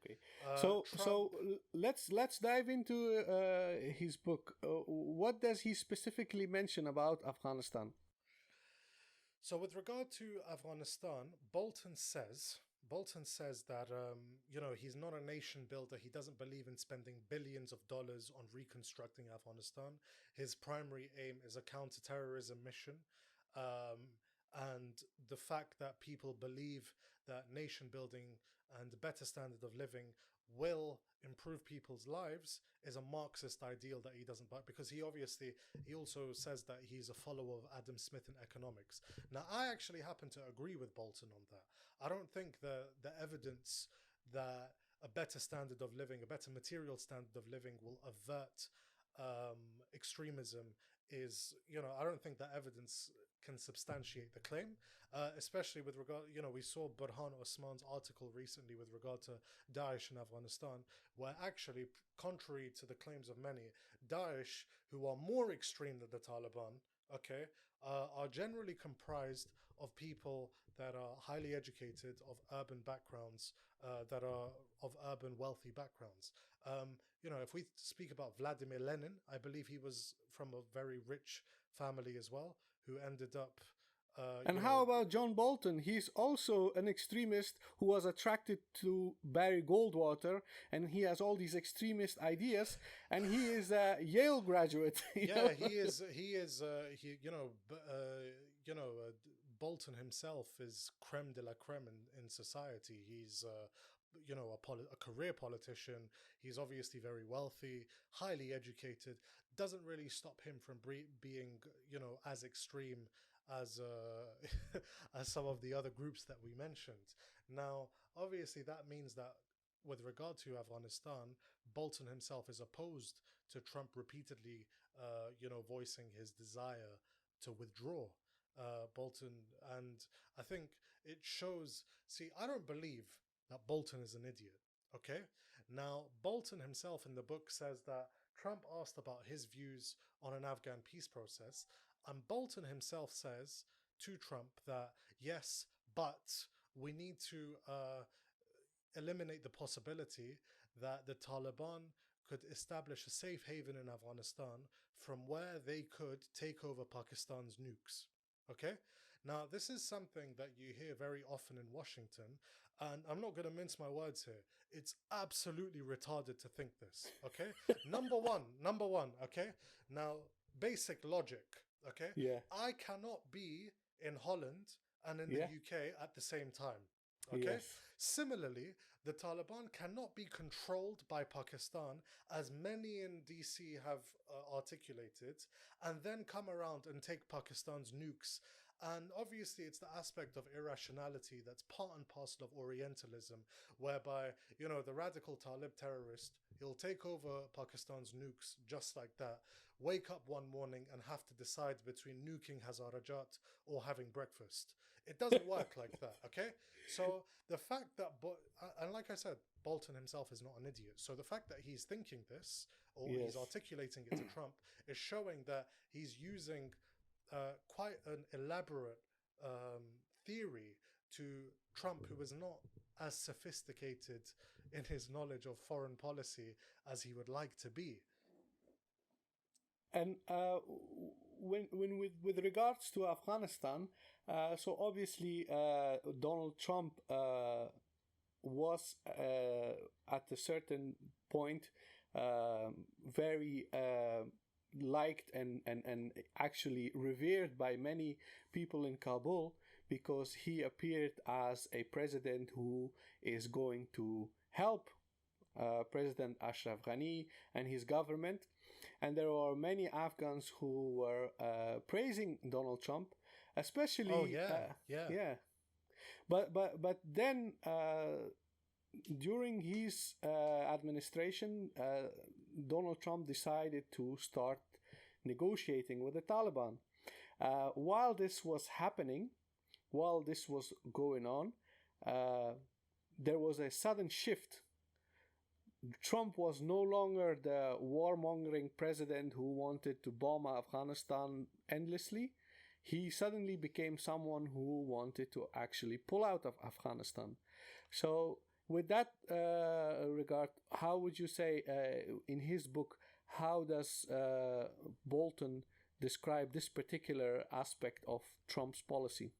Okay. Let's dive into his book. What does he specifically mention about Afghanistan? So, with regard to Afghanistan, Bolton says that he's not a nation builder. He doesn't believe in spending billions of dollars on reconstructing Afghanistan. His primary aim is a counterterrorism mission, um, and the fact that people believe that nation building and a better standard of living will improve people's lives is a Marxist ideal that he doesn't buy, because he also says that he's a follower of Adam Smith in economics. Now, I actually happen to agree with Bolton on that. I don't think the evidence that a better standard of living, a better material standard of living, will avert extremism is, I don't think that evidence can substantiate the claim, especially with regard, we saw Burhan Osman's article recently with regard to Daesh in Afghanistan, where actually, contrary to the claims of many, Daesh, who are more extreme than the Taliban, okay, are generally comprised of people that are highly educated, of urban backgrounds, that are of urban wealthy backgrounds. If we speak about Vladimir Lenin, I believe he was from a very rich family as well, who ended up, And how about John Bolton? He's also an extremist who was attracted to Barry Goldwater, and he has all these extremist ideas. And he is a Yale graduate. He is. He is. Bolton himself is creme de la creme in society. He's a career politician. He's obviously very wealthy, highly educated. Doesn't really stop him from being as extreme as as some of the other groups that we mentioned. Now, obviously, that means that with regard to Afghanistan, Bolton himself is opposed to Trump repeatedly, voicing his desire to withdraw. Bolton, and I think it shows. See, I don't believe that Bolton is an idiot. Okay, now Bolton himself in the book says that Trump asked about his views on an Afghan peace process, and Bolton himself says to Trump that yes, but we need to eliminate the possibility that the Taliban could establish a safe haven in Afghanistan from where they could take over Pakistan's nukes. Okay? Now, this is something that you hear very often in Washington, and I'm not going to mince my words here. It's absolutely retarded to think this. Okay? number one, okay? Now, basic logic, okay? Yeah. I cannot be in Holland and in the UK at the same time. Okay? Yes. Similarly, the Taliban cannot be controlled by Pakistan, as many in DC have articulated, and then come around and take Pakistan's nukes. And obviously, it's the aspect of irrationality that's part and parcel of Orientalism, whereby, the radical Talib terrorist, he'll take over Pakistan's nukes just like that, wake up one morning and have to decide between nuking Hazarajat or having breakfast. It doesn't work like that, okay? So the fact that, and like I said, Bolton himself is not an idiot. So the fact that he's thinking this, or he's articulating it to Trump, is showing that he's using quite an elaborate theory to Trump, who is not as sophisticated in his knowledge of foreign policy as he would like to be. And when with regards to Afghanistan, so obviously Donald Trump was at a certain point very liked and actually revered by many people in Kabul, because he appeared as a president who is going to help President Ashraf Ghani and his government. And there are many Afghans who were praising Donald Trump, especially. Oh yeah. But then during his administration, Donald Trump decided to start negotiating with the Taliban. While this was happening, while this was going on, there was a sudden shift. Trump was no longer the warmongering president who wanted to bomb Afghanistan endlessly. He suddenly became someone who wanted to actually pull out of Afghanistan. So with that regard, how would you say in his book, how does Bolton describe this particular aspect of Trump's policy?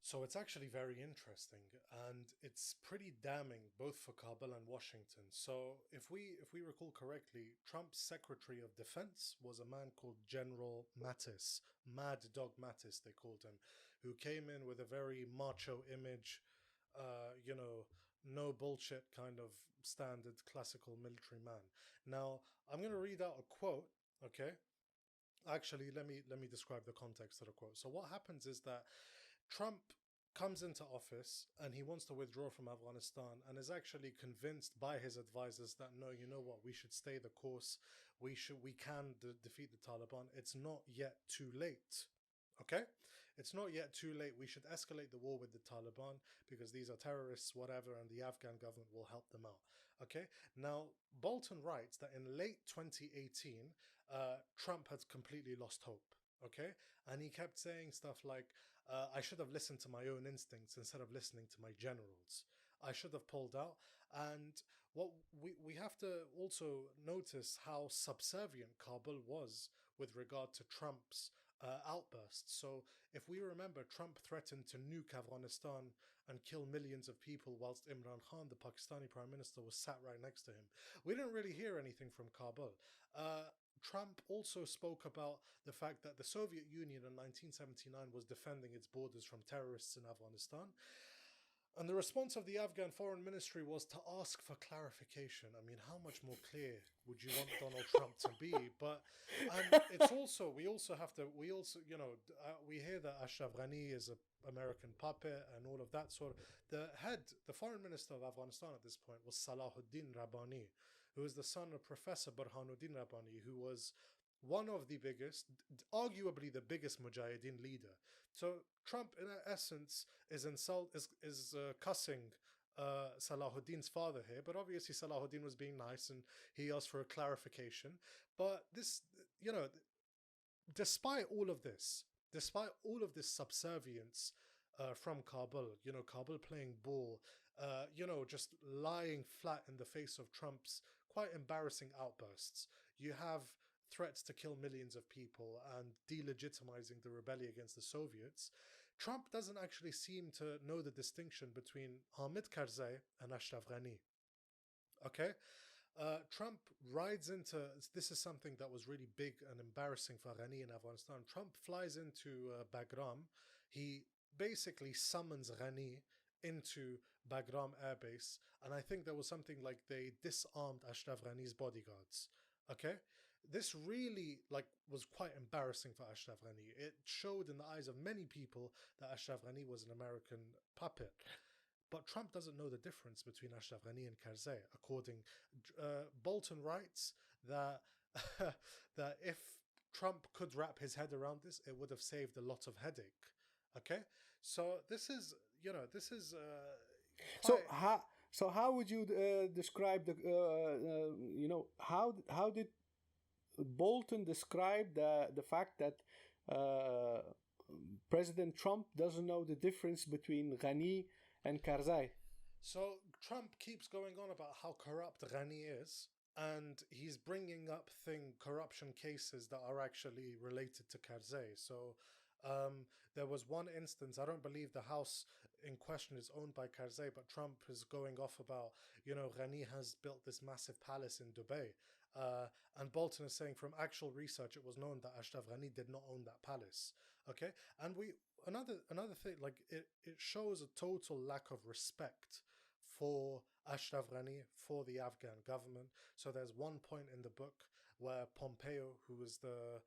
So it's actually very interesting, and it's pretty damning both for Kabul and Washington. So if we recall correctly, Trump's Secretary of Defense was a man called General Mattis, Mad Dog Mattis they called him, who came in with a very macho image, you know, no bullshit kind of standard classical military man. Now I'm going to read out a quote. Okay, actually let me describe the context of the quote. So what happens is that Trump comes into office and he wants to withdraw from Afghanistan and is actually convinced by his advisors that no, you know what, we should stay the course. We can defeat the Taliban. It's not yet too late. Okay? It's not yet too late. We should escalate the war with the Taliban because these are terrorists, whatever, and the Afghan government will help them out. Okay? Now, Bolton writes that in late 2018, Trump had completely lost hope. Okay? And he kept saying stuff like, I should have listened to my own instincts instead of listening to my generals. I should have pulled out. And what we have to also notice how subservient Kabul was with regard to Trump's outbursts. So if we remember, Trump threatened to nuke Afghanistan and kill millions of people whilst Imran Khan, the Pakistani prime minister, was sat right next to him. We didn't really hear anything from Kabul. Trump also spoke about the fact that the Soviet Union in 1979 was defending its borders from terrorists in Afghanistan. And the response of the Afghan Foreign Ministry was to ask for clarification. I mean, how much more clear would you want Donald Trump to be? But and it's also we also we hear that Ashraf Ghani is an American puppet and all of that sort. The foreign minister of Afghanistan at this point was Salahuddin Rabbani, who is the son of Professor Burhanuddin Rabbani, who was one of the biggest, arguably the biggest Mujahideen leader. So Trump, in essence, is cussing Salahuddin's father here, but obviously Salahuddin was being nice and he asked for a clarification. But this, despite all of this, subservience from Kabul, Kabul playing ball, just lying flat in the face of Trump's quite embarrassing outbursts. You have threats to kill millions of people and delegitimizing the rebellion against the Soviets. Trump doesn't actually seem to know the distinction between Hamid Karzai and Ashraf Ghani. Okay? Trump rides into, this is something that was really big and embarrassing for Ghani in Afghanistan. Trump flies into Bagram. He basically summons Ghani into Bagram Air Base, and I think there was something like they disarmed Ashraf Ghani's bodyguards. Okay? This really was quite embarrassing for Ashraf Ghani. It showed in the eyes of many people that Ashraf Ghani was an American puppet. But Trump doesn't know the difference between Ashraf Ghani and Karzai. Bolton writes that that if Trump could wrap his head around this, it would have saved a lot of headache. Okay, so this is so how would you describe the how did Bolton describe the fact that President Trump doesn't know the difference between Ghani and Karzai? So Trump keeps going on about how corrupt Ghani is, and he's bringing up corruption cases that are actually related to Karzai. So there was one instance, I don't believe the house in question is owned by Karzai, but Trump is going off about, Ghani has built this massive palace in Dubai. And Bolton is saying from actual research, it was known that Ashraf Ghani did not own that palace. Okay. And another thing, it shows a total lack of respect for Ashraf Ghani, for the Afghan government. So there's one point in the book where Pompeo, who is the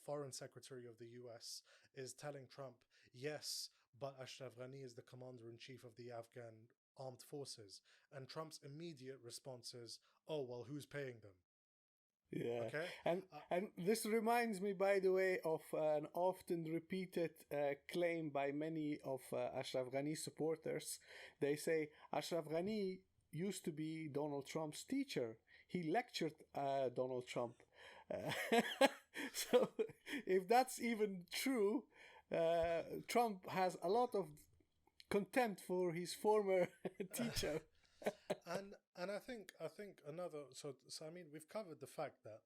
foreign secretary of the US, is telling Trump, yes, but Ashraf Ghani is the commander-in-chief of the Afghan armed forces. And Trump's immediate response is, oh, well, who's paying them? Yeah. Okay. And this reminds me, by the way, of an often repeated claim by many of Ashraf Ghani supporters. They say Ashraf Ghani used to be Donald Trump's teacher. He lectured Donald Trump. So if that's even true, Trump has a lot of contempt for his former teacher. And I think another so I mean we've covered the fact that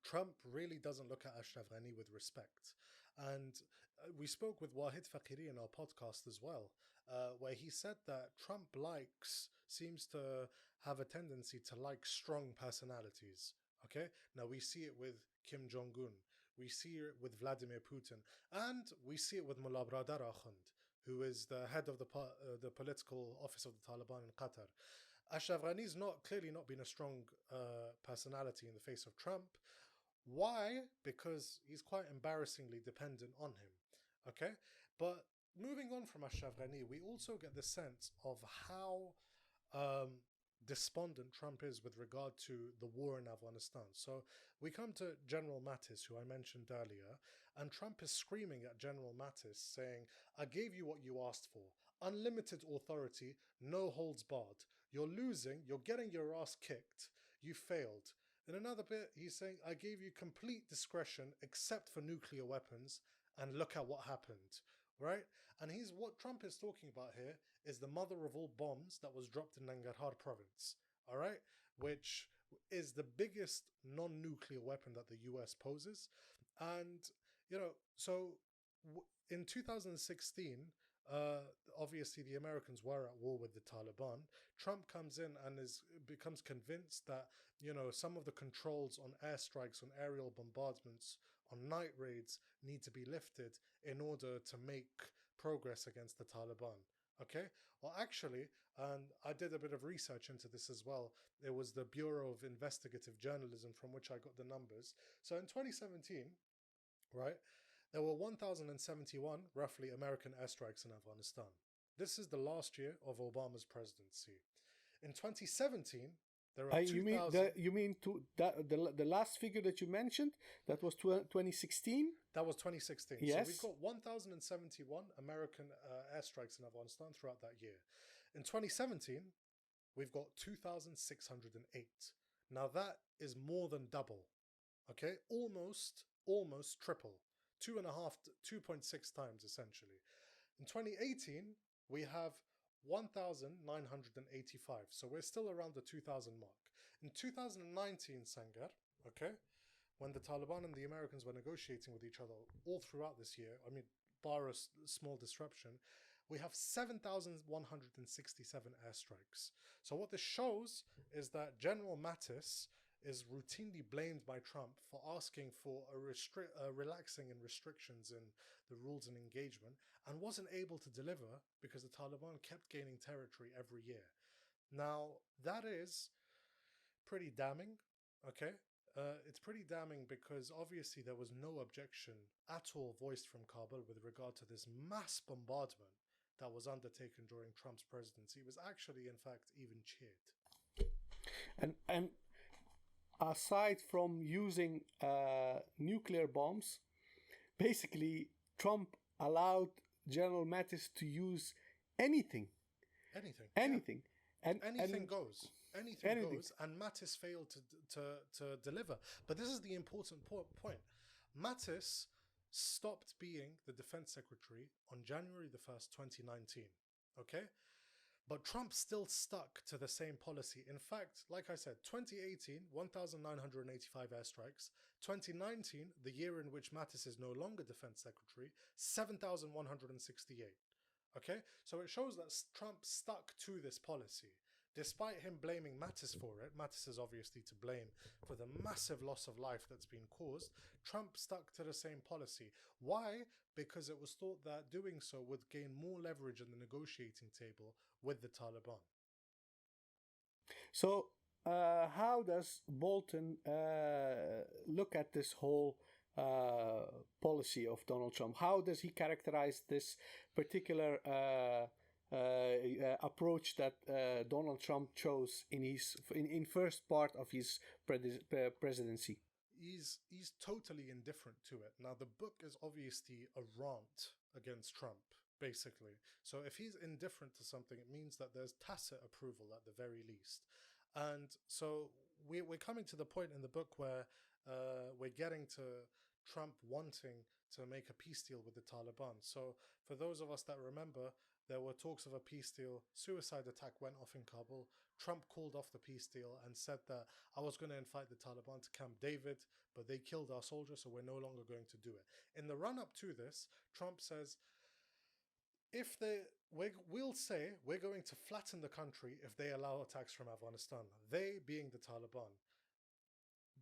Trump really doesn't look at Ashraf Ghani with respect. And we spoke with Wahid Fakiri in our podcast as well, where he said that Trump seems to have a tendency to like strong personalities. Okay? Now we see it with Kim Jong un, we see it with Vladimir Putin, and we see it with Mullah Bradar Akhund, who is the head of the political office of the Taliban in Qatar. Ashraf Ghani's not clearly not been a strong personality in the face of Trump. Why? Because he's quite embarrassingly dependent on him. Okay? But moving on from Ashraf Ghani, we also get the sense of how despondent Trump is with regard to the war in Afghanistan. So we come to General Mattis, who I mentioned earlier, and Trump is screaming at General Mattis, saying, I gave you what you asked for. Unlimited authority, no holds barred. You're losing, you're getting your ass kicked. You failed. In another bit, he's saying, I gave you complete discretion except for nuclear weapons, and look at what happened, right? And what Trump is talking about here is the mother of all bombs that was dropped in Nangarhar province, all right? Which is the biggest non-nuclear weapon that the US poses. And, so in 2016, obviously the Americans were at war with the Taliban. Trump comes in and becomes convinced that some of the controls on airstrikes, on aerial bombardments, on night raids need to be lifted in order to make progress against the Taliban. Okay? Well, actually, and I did a bit of research into this as well. It was the Bureau of Investigative Journalism from which I got the numbers. So in 2017, right, there were 1,071 roughly American airstrikes in Afghanistan. This is the last year of Obama's presidency. In 2017, there are 2,000. You mean the last figure that you mentioned? That was 2016. That was 2016. Yes. So we've got 1,071 American airstrikes in Afghanistan throughout that year. In 2017, we've got 2,608. Now that is more than double. Okay, almost triple. 2.6 times essentially. In 2018, we have 1,985. So we're still around the 2,000 mark. In 2019, Sangar, okay, when the Taliban and the Americans were negotiating with each other all throughout this year, I mean, bar a small disruption, we have 7,167 airstrikes. So what this shows is that General Mattis is routinely blamed by Trump for asking for a relaxing in restrictions in the rules and engagement, and wasn't able to deliver because the Taliban kept gaining territory every year. Now, that is pretty damning, okay? It's pretty damning because obviously there was no objection at all voiced from Kabul with regard to this mass bombardment that was undertaken during Trump's presidency. It was actually, in fact, even cheered. And aside from using nuclear bombs, basically Trump allowed General Mattis to use anything. Anything. Yeah. Anything goes. Anything goes. And Mattis failed to deliver. But this is the important point. Mattis stopped being the defense secretary on January the 1st, 2019. Okay? But Trump still stuck to the same policy. In fact, like I said, 2018, 1,985 airstrikes. 2019, the year in which Mattis is no longer defense secretary, 7,168. Okay? So it shows that Trump stuck to this policy. Despite him blaming Mattis for it, Mattis is obviously to blame for the massive loss of life that's been caused, Trump stuck to the same policy. Why? Because it was thought that doing so would gain more leverage in the negotiating table with the Taliban. So, how does Bolton look at this whole policy of Donald Trump? How does he characterize this particular approach that Donald Trump chose in first part of his presidency? He's totally indifferent to it. Now, the book is obviously a rant against Trump, basically. So if he's indifferent to something, it means that there's tacit approval at the very least. And so we're coming to the point in the book where we're getting to Trump wanting to make a peace deal with the Taliban. So for those of us that remember, There were talks of a peace deal. Suicide attack went off in Kabul. Trump called off the peace deal and said that I was going to invite the Taliban to Camp David, but they killed our soldiers, so we're no longer going to do it. In the run-up to this, Trump says, we'll say we're going to flatten the country if they allow attacks from Afghanistan. They being the Taliban.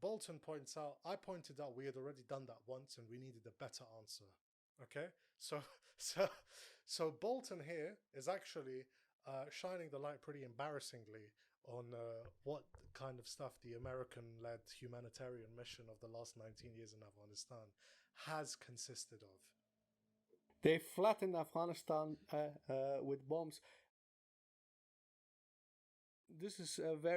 Bolton points out, I pointed out we had already done that once and we needed a better answer. Okay, so Bolton here is actually shining the light pretty embarrassingly on what kind of stuff the American-led humanitarian mission of the last 19 years in Afghanistan has consisted of. They flattened Afghanistan with bombs. This is a very